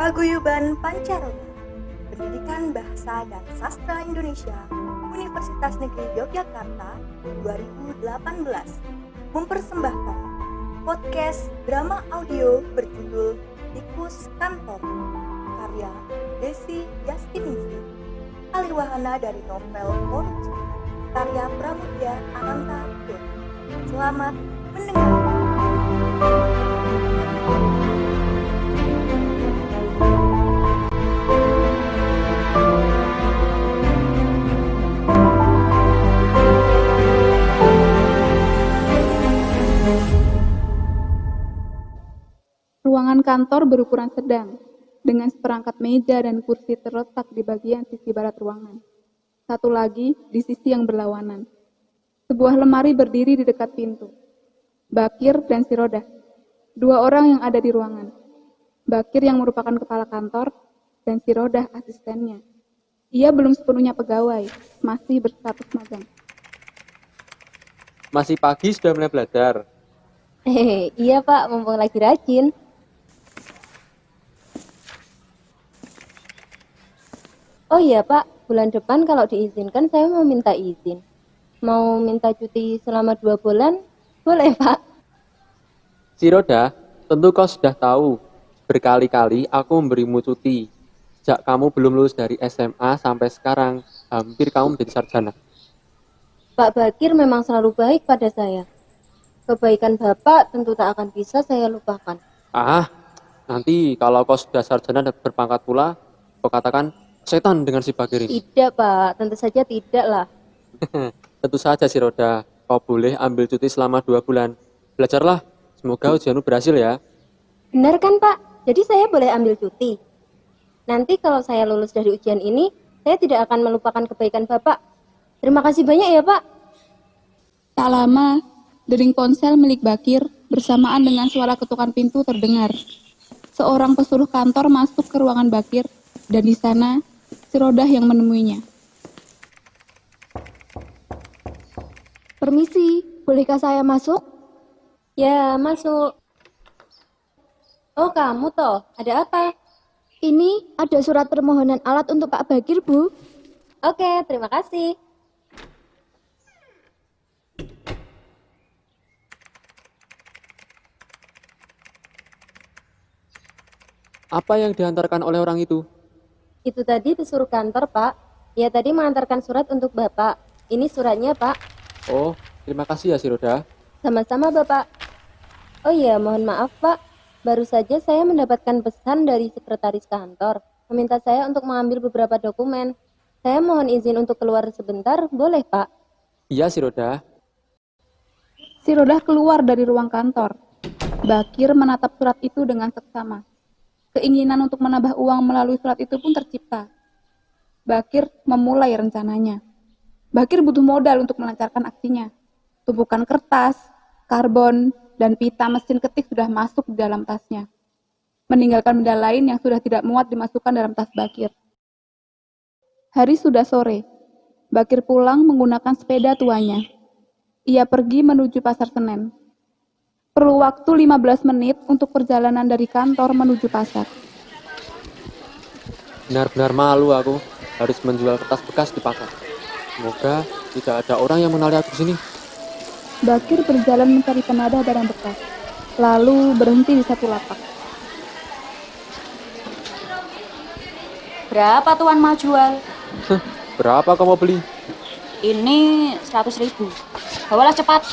Paguyuban Pancaroba, Pendidikan Bahasa dan Sastra Indonesia, Universitas Negeri Yogyakarta 2018 mempersembahkan podcast drama audio berjudul Tikus Kantor, karya Desi Yastiningsi, alirwahana dari novel Korupsi, karya Pramudia Ananta Putri. Selamat mendengarkan. Ruangan kantor berukuran sedang, dengan seperangkat meja dan kursi terletak di bagian sisi barat ruangan. Satu lagi di sisi yang berlawanan. Sebuah lemari berdiri di dekat pintu. Bakir dan si Rodah, dua orang yang ada di ruangan. Bakir yang merupakan kepala kantor, dan si Rodah asistennya. Ia belum sepenuhnya pegawai, masih berstatus magang. Masih pagi sudah mulai belajar. Iya Pak, mumpung lagi rajin. Oh iya Pak, bulan depan kalau diizinkan saya mau minta izin. Mau minta cuti selama 2 bulan, boleh Pak? Si Roda, tentu kau sudah tahu, berkali-kali aku memberimu cuti. Sejak kamu belum lulus dari SMA sampai sekarang, hampir kamu menjadi sarjana. Pak Bakir memang selalu baik pada saya. Kebaikan Bapak tentu tak akan bisa saya lupakan. Nanti kalau kau sudah sarjana dan berpangkat pula, kau katakan setan dengan si Bakir ini. Tidak Pak, tentu saja tidak lah. Tentu saja si Roda, kau boleh ambil cuti selama 2 bulan. Belajarlah, semoga ujianmu berhasil ya. Benar kan Pak? Jadi saya boleh ambil cuti. Nanti kalau saya lulus dari ujian ini, saya tidak akan melupakan kebaikan Bapak. Terima kasih banyak ya Pak. Tak lama, dering ponsel milik Bakir bersamaan dengan suara ketukan pintu terdengar. Seorang pesuruh kantor masuk ke ruangan Bakir, dan di sana si Rodah yang menemuinya. Permisi, bolehkah saya masuk? Ya, masuk. Oh, kamu toh. Ada apa? Ini ada surat permohonan alat untuk Pak Bakir, Bu. Oke, terima kasih. Apa yang diantarkan oleh orang itu? Itu tadi disuruh kantor, Pak. Ya, tadi mengantarkan surat untuk Bapak. Ini suratnya, Pak. Oh, terima kasih ya si Roda. Sama-sama, Bapak. Oh iya, mohon maaf, Pak. Baru saja saya mendapatkan pesan dari sekretaris kantor. Meminta saya untuk mengambil beberapa dokumen. Saya mohon izin untuk keluar sebentar, boleh, Pak? Iya si Roda. Si Rodah keluar dari ruang kantor. Bakir menatap surat itu dengan seksama. Keinginan untuk menambah uang melalui surat itu pun tercipta. Bakir memulai rencananya. Bakir butuh modal untuk melancarkan aksinya. Tumpukan kertas, karbon, dan pita mesin ketik sudah masuk di dalam tasnya, meninggalkan benda lain yang sudah tidak muat dimasukkan dalam tas Bakir. Hari sudah sore. Bakir pulang menggunakan sepeda tuanya. Ia pergi menuju Pasar Senen. Perlu waktu 15 menit untuk perjalanan dari kantor menuju pasar. Benar-benar malu aku harus menjual kertas bekas di pasar. Semoga tidak ada orang yang mengenali aku di sini. Bakir berjalan mencari penadah barang bekas, lalu berhenti di satu lapak. Berapa tuan mau jual? Berapa kau mau beli? Ini 100.000. Bawalah cepat.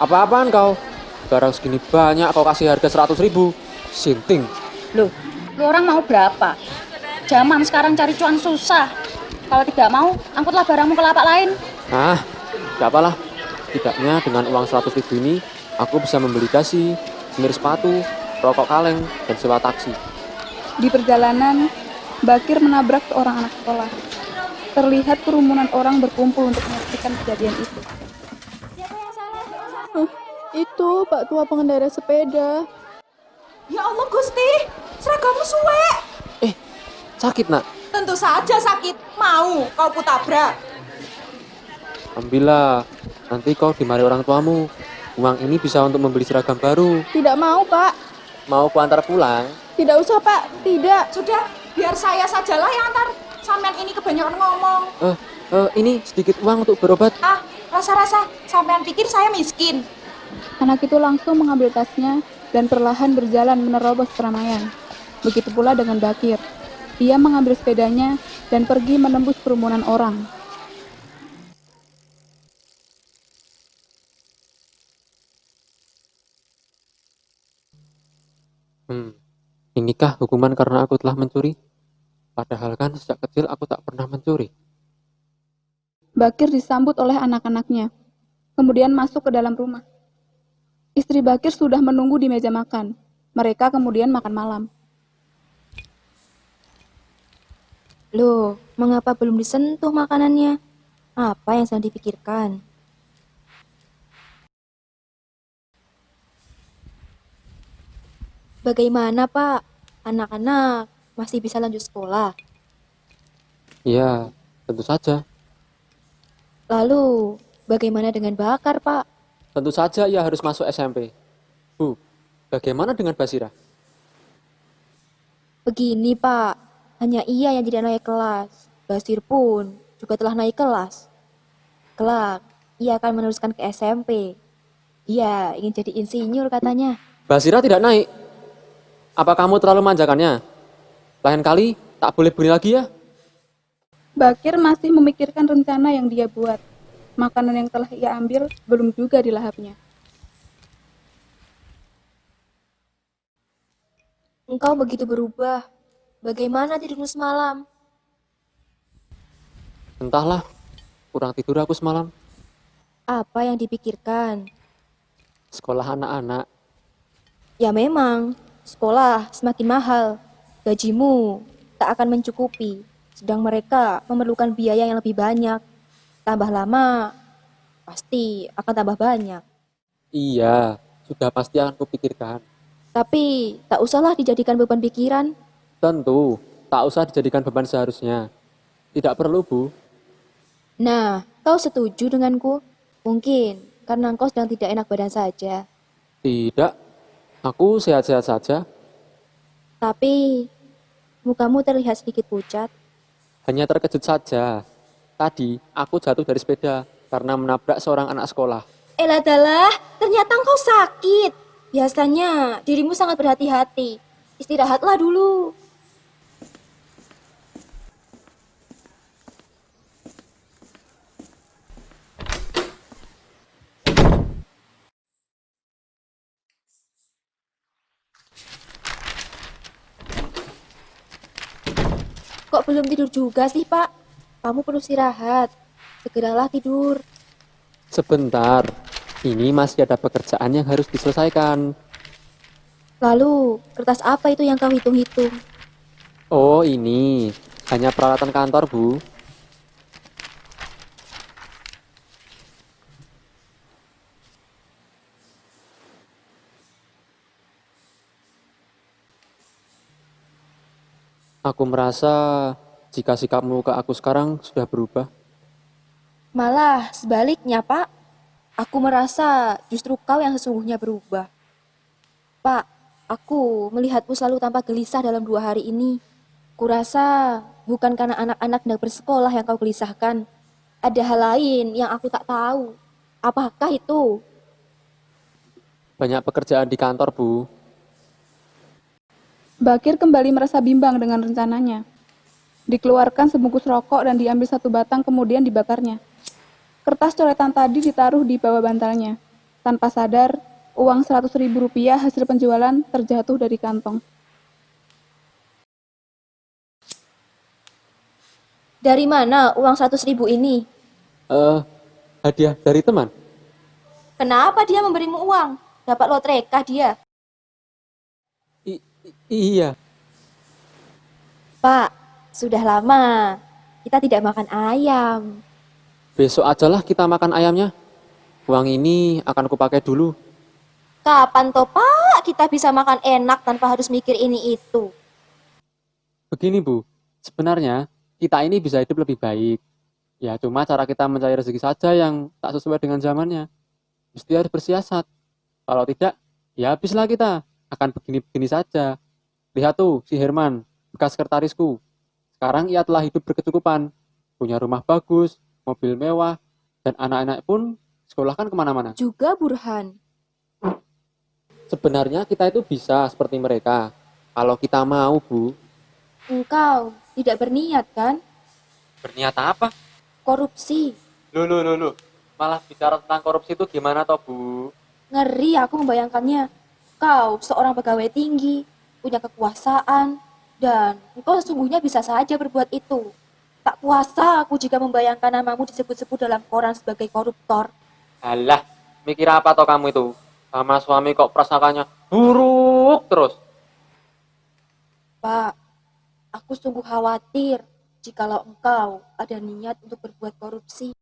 Apa-apaan kau? Barang segini banyak kau kasih harga 100.000. Sinting. Loh, lu orang mau berapa? Zaman sekarang cari cuan susah. Kalau tidak mau, angkutlah barangmu ke lapak lain. Gak apalah. Setidaknya dengan uang 100.000 ini, aku bisa membeli dasi, semir sepatu, rokok kaleng, dan sewa taksi. Di perjalanan, Bakir menabrak seorang anak sekolah. Terlihat kerumunan orang berkumpul untuk menyaksikan kejadian itu. Itu Pak Tua pengendara sepeda. Ya Allah Gusti, seragamu suwe. Sakit nak? Tentu saja sakit. Mau kau kutabrak. Ambillah, nanti kau dimarahi orang tuamu. Uang ini bisa untuk membeli seragam baru. Tidak mau, Pak. Mau kuantar pulang? Tidak usah, Pak. Tidak. Sudah, biar saya sajalah yang antar. Sampean ini kebanyakan ngomong. Ini sedikit uang untuk berobat. Ah, rasa-rasa sampean pikir saya miskin. Anak itu langsung mengambil tasnya dan perlahan berjalan menerobos keramaian. Begitu pula dengan Bakir. Ia mengambil sepedanya dan pergi menembus kerumunan orang. Inikah hukuman karena aku telah mencuri? Padahal kan sejak kecil aku tak pernah mencuri. Bakir disambut oleh anak-anaknya, kemudian masuk ke dalam rumah. Istri Bakir sudah menunggu di meja makan. Mereka kemudian makan malam. Loh, mengapa belum disentuh makanannya? Apa yang sedang dipikirkan? Bagaimana, Pak? Anak-anak masih bisa lanjut sekolah. Ya, tentu saja. Lalu, bagaimana dengan Bakar, Pak? Tentu saja ia harus masuk SMP. Bu, bagaimana dengan Basira? Begini, Pak. Hanya ia yang tidak naik kelas. Basir pun juga telah naik kelas. Kelak, ia akan meneruskan ke SMP. Ia ingin jadi insinyur katanya. Basira tidak naik. Apa kamu terlalu manjakannya? Lain kali tak boleh bunyi lagi ya? Bakir masih memikirkan rencana yang dia buat. Makanan yang telah ia ambil belum juga dilahapnya. Engkau begitu berubah. Bagaimana tidurmu semalam? Entahlah, kurang tidur aku semalam. Apa yang dipikirkan? Sekolah anak-anak. Ya memang, sekolah semakin mahal. Gajimu tak akan mencukupi. Sedang mereka memerlukan biaya yang lebih banyak. Tambah lama, pasti akan tambah banyak. Iya, sudah pasti akan kupikirkan. Tapi tak usahlah dijadikan beban pikiran. Tentu, tak usah dijadikan beban seharusnya. Tidak perlu, Bu. Nah, kau setuju denganku? Mungkin karena engkau sedang tidak enak badan saja. Tidak, aku sehat-sehat saja. Tapi mukamu terlihat sedikit pucat. Hanya terkejut saja. Tadi, aku jatuh dari sepeda karena menabrak seorang anak sekolah. Elah dalah, ternyata engkau sakit. Biasanya dirimu sangat berhati-hati. Istirahatlah dulu. Kok belum tidur juga sih, Pak? Kamu perlu istirahat. Segeralah tidur. Sebentar, ini masih ada pekerjaan yang harus diselesaikan. Lalu, kertas apa itu yang kau hitung-hitung? Oh, ini hanya peralatan kantor, Bu. Aku merasa jika sikapmu ke aku sekarang sudah berubah. Malah sebaliknya, Pak. Aku merasa justru kau yang sesungguhnya berubah. Pak, aku melihatmu selalu tampak gelisah dalam 2 hari ini. Kurasa bukan karena anak-anak hendak bersekolah yang kau gelisahkan. Ada hal lain yang aku tak tahu. Apakah itu? Banyak pekerjaan di kantor, Bu. Bakir kembali merasa bimbang dengan rencananya. Dikeluarkan sebungkus rokok dan diambil 1 batang kemudian dibakarnya. Kertas coretan tadi ditaruh di bawah bantalnya. Tanpa sadar, uang Rp100.000 hasil penjualan terjatuh dari kantong. Dari mana uang 100.000 ini? Hadiah dari teman. Kenapa dia memberimu uang? Dapat lotrekah dia? Iya, Pak, sudah lama kita tidak makan ayam. besok ajalah kita makan ayamnya. Uang ini akan kupakai dulu. Kapan toh, Pak, kita bisa makan enak tanpa harus mikir ini itu? Begini, Bu. Sebenarnya kita ini bisa hidup lebih baik. Ya, cuma cara kita mencari rezeki saja yang tak sesuai dengan zamannya. Mesti harus bersiasat. Kalau tidak, ya habislah kita. akan begini-begini saja. Lihat tuh, si Herman, bekas sekretarisku. Sekarang ia telah hidup berkecukupan, punya rumah bagus, mobil mewah, dan anak-anak pun sekolahkan kemana-mana. Juga Burhan. Sebenarnya kita itu bisa seperti mereka, kalau kita mau, Bu. Engkau tidak berniat kan? Berniat apa? Korupsi. Loh. Malah bicara tentang korupsi itu gimana toh, Bu? Ngeri aku membayangkannya. Kau seorang pegawai tinggi, punya kekuasaan, dan engkau sesungguhnya bisa saja berbuat itu. Tak kuasa aku jika membayangkan namamu disebut-sebut dalam koran sebagai koruptor. Alah, mikir apa toh kamu itu? Sama suami kok prasangkanya buruk terus. Pak, aku sungguh khawatir jikalau engkau ada niat untuk berbuat korupsi.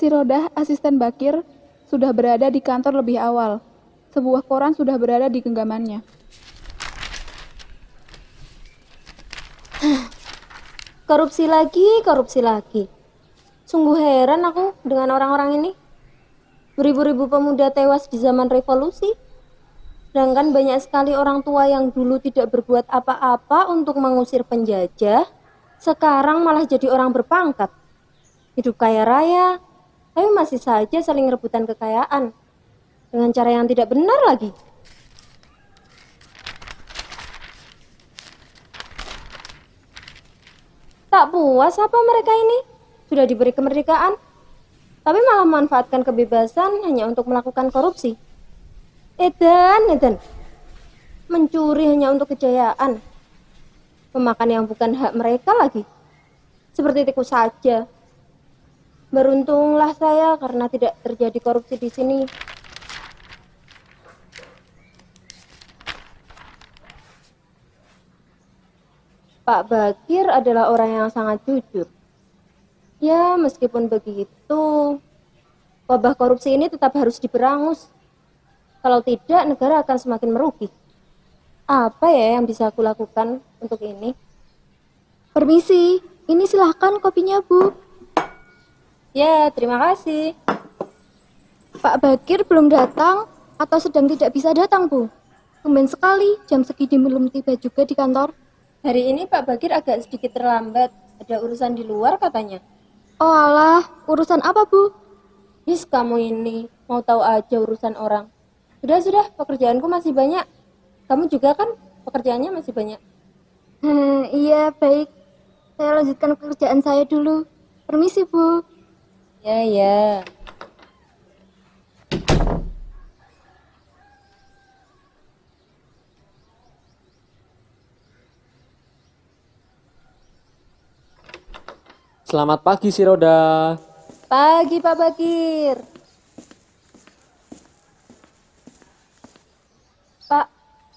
Si Rodah, asisten Bakir, sudah berada di kantor lebih awal. Sebuah koran sudah berada di genggamannya. Korupsi lagi. Sungguh heran aku dengan orang-orang ini. Beribu-ribu pemuda tewas di zaman revolusi. Sedangkan banyak sekali orang tua yang dulu tidak berbuat apa-apa untuk mengusir penjajah, sekarang malah jadi orang berpangkat. Hidup kaya raya, tapi masih saja saling rebutan kekayaan. Dengan cara yang tidak benar lagi. Tak puas apa mereka ini? Sudah diberi kemerdekaan, tapi malah memanfaatkan kebebasan hanya untuk melakukan korupsi. Edan. Mencuri hanya untuk kejayaan. Memakan yang bukan hak mereka lagi. Seperti tikus saja. Beruntunglah saya karena tidak terjadi korupsi di sini. Pak Bakir adalah orang yang sangat jujur. Ya, meskipun begitu, wabah korupsi ini tetap harus diberangus. Kalau tidak, negara akan semakin merugi. Apa ya yang bisa aku lakukan untuk ini? Permisi, ini silahkan kopinya, Bu. Ya, terima kasih. Pak Bakir belum datang atau sedang tidak bisa datang, Bu? Tumben sekali, jam segini belum tiba juga di kantor. Hari ini Pak Bakir agak sedikit terlambat. Ada urusan di luar katanya. Oh alah, urusan apa, Bu? Yes, kamu ini mau tahu aja urusan orang. Sudah, pekerjaanku masih banyak. Kamu juga kan pekerjaannya masih banyak. Iya, baik. Saya lanjutkan pekerjaan saya dulu. Permisi, Bu. Ya. Selamat pagi, si Roda. Pagi Pak Bakir. Pak,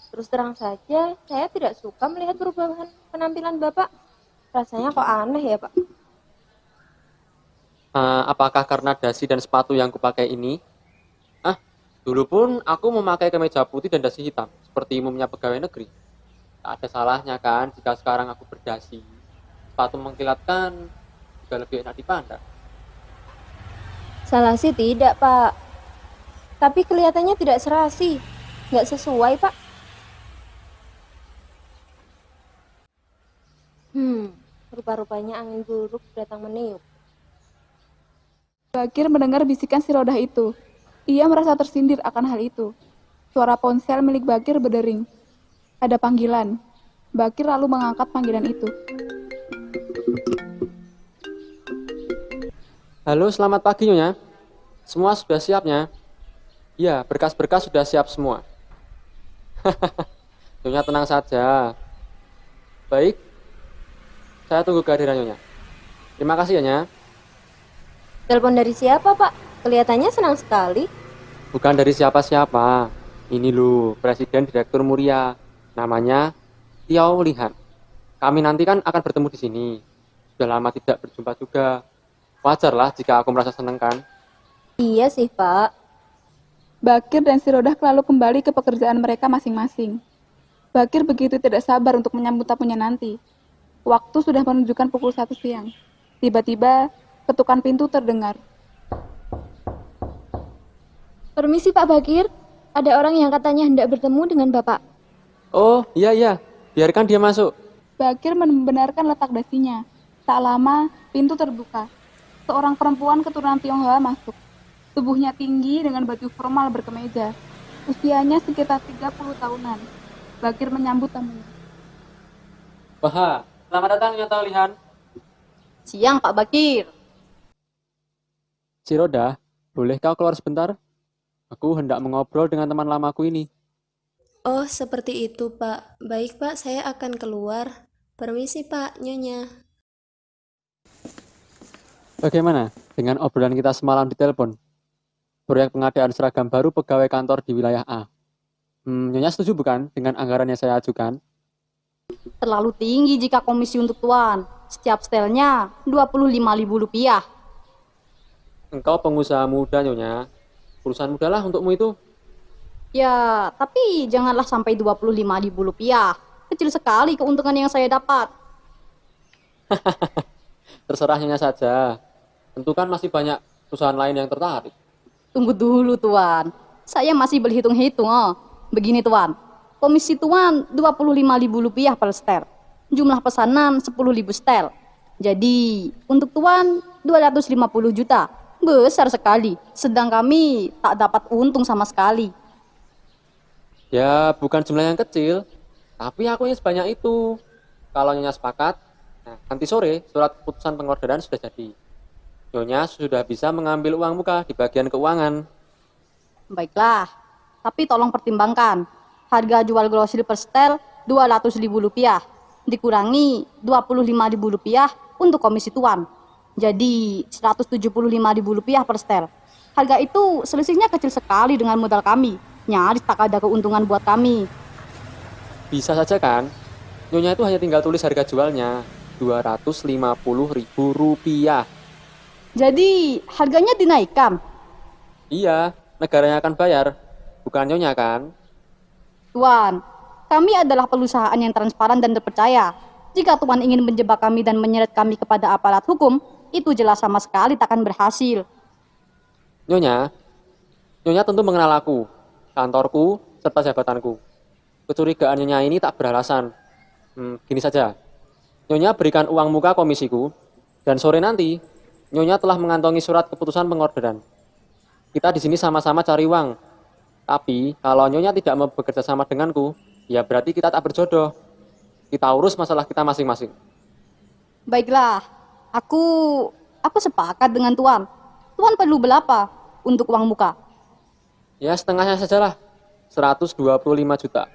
terus terang saja, saya tidak suka melihat perubahan penampilan Bapak. Rasanya kok aneh ya, Pak? Apakah karena dasi dan sepatu yang kupakai ini? Dulu pun aku memakai kemeja putih dan dasi hitam, seperti umumnya pegawai negeri. Tak ada salahnya kan jika sekarang aku berdasi. Sepatu mengkilatkan juga lebih enak dipandang. Salah sih tidak, Pak. Tapi kelihatannya tidak serasi. Nggak sesuai, Pak. Rupa-rupanya angin buruk datang meniup. Bakir mendengar bisikan si Rodah itu. Ia merasa tersindir akan hal itu. Suara ponsel milik Bakir berdering. Ada panggilan. Bakir lalu mengangkat panggilan itu. Halo, selamat pagi Nyonya. Semua sudah siapnya? Ya, berkas-berkas sudah siap semua. Nyonya tenang saja. Baik, saya tunggu kehadiran Nyonya. Terima kasih ya, Nyonya. Telepon dari siapa, Pak? Kelihatannya senang sekali. Bukan dari siapa-siapa. Ini loh, Presiden Direktur Muria. Namanya Tiao Lihan. Kami nanti kan akan bertemu di sini. Sudah lama tidak berjumpa juga. Wajarlah jika aku merasa senang kan. Iya sih, Pak. Bakir dan si Rodah lalu kembali ke pekerjaan mereka masing-masing. Bakir begitu tidak sabar untuk menyambut tamunya nanti. Waktu sudah menunjukkan pukul 1 siang. Tiba-tiba, ketukan pintu terdengar. Permisi Pak Bakir, ada orang yang katanya hendak bertemu dengan Bapak. Oh, iya. Biarkan dia masuk. Bakir membenarkan letak dasinya. Tak lama, pintu terbuka. Seorang perempuan keturunan Tionghoa masuk. Tubuhnya tinggi dengan baju formal berkemeja. Usianya sekitar 30 tahunan. Bakir menyambut tamunya. Wah, selamat datang Nyonya Lihan. Siang, Pak Bakir. Si Roda, boleh kau keluar sebentar? Aku hendak mengobrol dengan teman lamaku ini. Oh, seperti itu, Pak. Baik, Pak, saya akan keluar. Permisi, Pak, Nyonya. Bagaimana dengan obrolan kita semalam di telepon? Proyek pengadaan seragam baru pegawai kantor di wilayah A. Nyonya setuju bukan dengan anggaran yang saya ajukan? Terlalu tinggi jika komisi untuk tuan. Setiap setelnya Rp25.000. Engkau pengusaha muda, Nyonya. Perusahaan muda lah untukmu itu. Ya, tapi janganlah sampai Rp25.000. Kecil sekali keuntungan yang saya dapat. Terserah Nyonya saja. Tentu kan masih banyak perusahaan lain yang tertarik. Tunggu dulu, Tuan. Saya masih berhitung-hitung. Begini, Tuan. Komisi Tuan Rp25.000 per setel. Jumlah pesanan 10.000 setel. Jadi, untuk Tuan 250 juta. Besar sekali. Sedang kami tak dapat untung sama sekali. Ya, bukan jumlah yang kecil. Tapi aku ingin sebanyak itu. Kalau Nyonya sepakat, nah, nanti sore surat keputusan pengorderan sudah jadi. Nyonya sudah bisa mengambil uang muka di bagian keuangan. Baiklah, tapi tolong pertimbangkan. Harga jual grosir per setel Rp200.000. Dikurangi Rp25.000 untuk komisi tuan. Jadi Rp175.000 per setel. Harga itu selisihnya kecil sekali dengan modal kami. Nyaris tak ada keuntungan buat kami. Bisa saja kan? Nyonya itu hanya tinggal tulis harga jualnya. Rp250.000. Jadi harganya dinaikkan. Iya, negaranya akan bayar. Bukan Nyonya kan? Tuan, kami adalah perusahaan yang transparan dan terpercaya. Jika Tuan ingin menjebak kami dan menyeret kami kepada aparat hukum, itu jelas sama sekali takkan berhasil. Nyonya tentu mengenal aku, kantorku, serta jabatanku. Kecurigaan Nyonya ini tak beralasan. Gini saja, Nyonya berikan uang muka komisiku, dan sore nanti Nyonya telah mengantongi surat keputusan pengorderan. Kita di sini sama-sama cari uang. Tapi kalau Nyonya tidak mau bekerja sama denganku, ya berarti kita tak berjodoh. Kita urus masalah kita masing-masing. Baiklah, aku sepakat dengan Tuan. Tuan perlu berapa untuk uang muka? Ya setengahnya sajalah, 125 juta.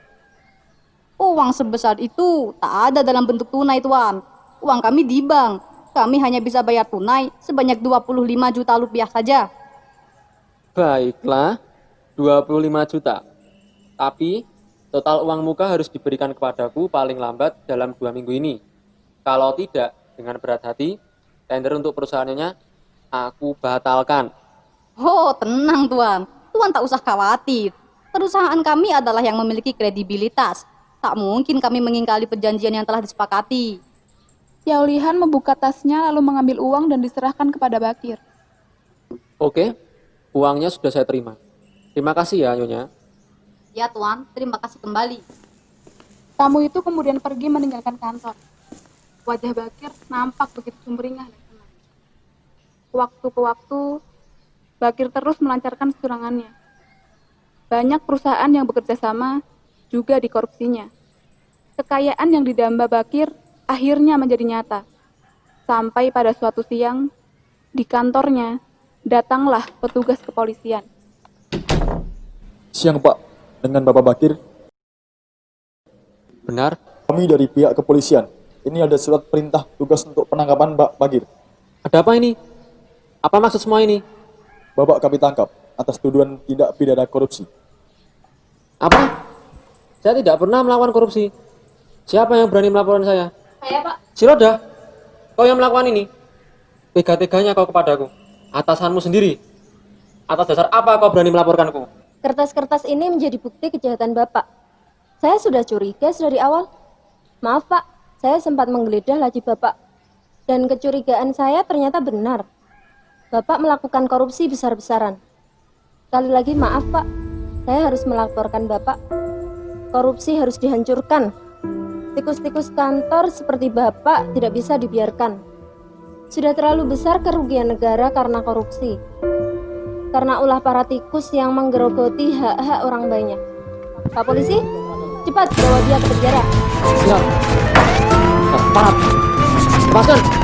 Uang sebesar itu tak ada dalam bentuk tunai, Tuan. Uang kami di bank. Kami hanya bisa bayar tunai sebanyak Rp25 juta saja. Baiklah, 25 juta. Tapi total uang muka harus diberikan kepadaku paling lambat dalam 2 minggu ini. Kalau tidak, dengan berat hati, tender untuk perusahaannya aku batalkan. Oh, tenang Tuan. Tuan tak usah khawatir. Perusahaan kami adalah yang memiliki kredibilitas. Tak mungkin kami mengingkari perjanjian yang telah disepakati. Xiao Lihan membuka tasnya lalu mengambil uang dan diserahkan kepada Bakir. Oke, uangnya sudah saya terima. Terima kasih ya, Nyonya. Ya Tuan, terima kasih kembali. Tamu itu kemudian pergi meninggalkan kantor. Wajah Bakir nampak begitu sumringah dan tenang. Waktu ke waktu, Bakir terus melancarkan kecurangannya. Banyak perusahaan yang bekerja sama juga dikorupsinya. Kekayaan yang didamba Bakir akhirnya menjadi nyata. Sampai pada suatu siang, di kantornya, datanglah petugas kepolisian. Siang Pak, dengan Bapak Bakir. Benar? Kami dari pihak kepolisian. Ini ada surat perintah tugas untuk penangkapan Pak Bakir. Ada apa ini? Apa maksud semua ini? Bapak kami tangkap atas tuduhan tidak pidana korupsi. Apa? Saya tidak pernah melakukan korupsi. Siapa yang berani melaporkan saya? Saya Pak. Si Roda, kau yang melakukan ini? Tega-teganya kau kepadaku. Atasanmu sendiri. Atas dasar apa kau berani melaporkanku? Kertas-kertas ini menjadi bukti kejahatan Bapak. Saya sudah curiga dari awal. Maaf Pak, saya sempat menggeledah laci Bapak. Dan kecurigaan saya ternyata benar. Bapak melakukan korupsi besar-besaran. Sekali lagi maaf Pak, saya harus melaporkan Bapak. Korupsi harus dihancurkan. Tikus-tikus kantor seperti Bapak tidak bisa dibiarkan. Sudah terlalu besar kerugian negara karena korupsi. Karena ulah para tikus yang menggerogoti hak-hak orang banyak. Pak Polisi, cepat bawa dia ke penjara. Siap. Cepat. Lepaskan.